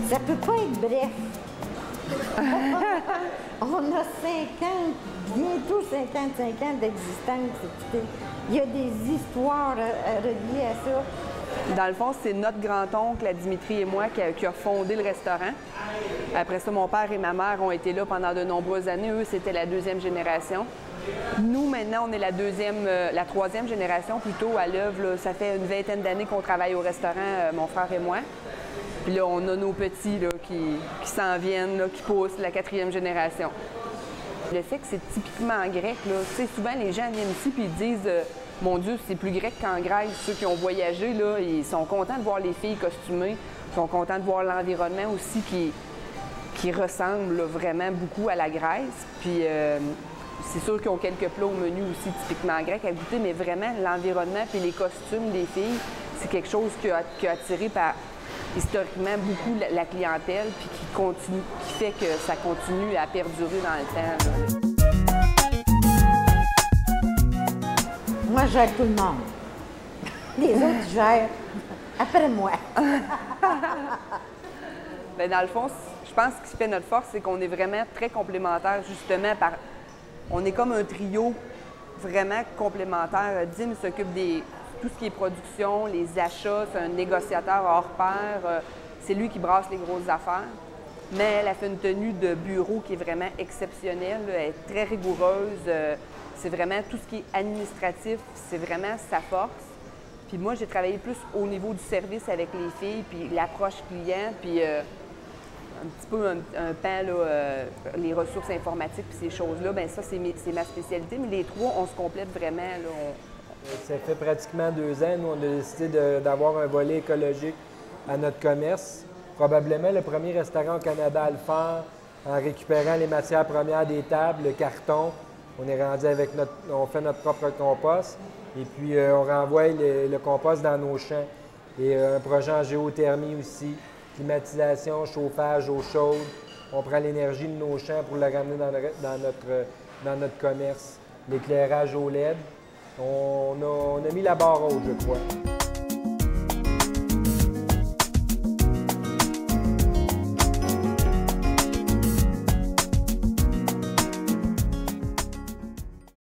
Ça peut pas être bref. On a 50, bientôt 55 ans d'existence. Il y a des histoires reliées à ça. Dans le fond, c'est notre grand-oncle, la Dimitri et moi, qui a fondé le restaurant. Après ça, mon père et ma mère ont été là pendant de nombreuses années. Eux, c'était la deuxième génération. Nous, maintenant, on est la troisième génération plutôt à l'œuvre. Ça fait une vingtaine d'années qu'on travaille au restaurant, mon frère et moi. Puis là, on a nos petits là, qui s'en viennent, là, qui poussent, la quatrième génération. Le fait que c'est typiquement grec, là, tu sais, souvent les gens viennent ici et ils disent mon Dieu, c'est plus grec qu'en Grèce. Ceux qui ont voyagé, là, ils sont contents de voir les filles costumées, ils sont contents de voir l'environnement aussi qui ressemble là, vraiment beaucoup à la Grèce. Puis c'est sûr qu'ils ont quelques plats au menu aussi typiquement grecs à goûter, mais vraiment l'environnement et les costumes des filles, c'est quelque chose qui a attiré par historiquement beaucoup la clientèle puis qui fait que ça continue à perdurer dans le temps. Là. Moi, je gère tout le monde. Les autres gèrent après moi. Bien, dans le fond, je pense que ce qui fait notre force, c'est qu'on est vraiment très complémentaires, justement. On est comme un trio vraiment complémentaire. Dim s'occupe de tout ce qui est production, les achats, c'est un négociateur hors pair. C'est lui qui brasse les grosses affaires. Mais elle a fait une tenue de bureau qui est vraiment exceptionnelle. Elle est très rigoureuse. C'est vraiment tout ce qui est administratif, c'est vraiment sa force. Puis moi, j'ai travaillé plus au niveau du service avec les filles, puis l'approche client, puis un petit peu un pan, là, les ressources informatiques, puis ces choses-là. Bien ça, c'est ma spécialité, mais les trois, on se complète vraiment. Là, Ça fait pratiquement 2 ans, nous, on a décidé d'avoir un volet écologique à notre commerce. Probablement le premier restaurant au Canada à le faire en récupérant les matières premières des tables, le carton. On est rendu avec on fait notre propre compost et puis on renvoie le compost dans nos champs. Et un projet en géothermie aussi, climatisation, chauffage, eau chaude. On prend l'énergie de nos champs pour la ramener dans notre commerce. L'éclairage au LED. On a mis la barre haute, je crois.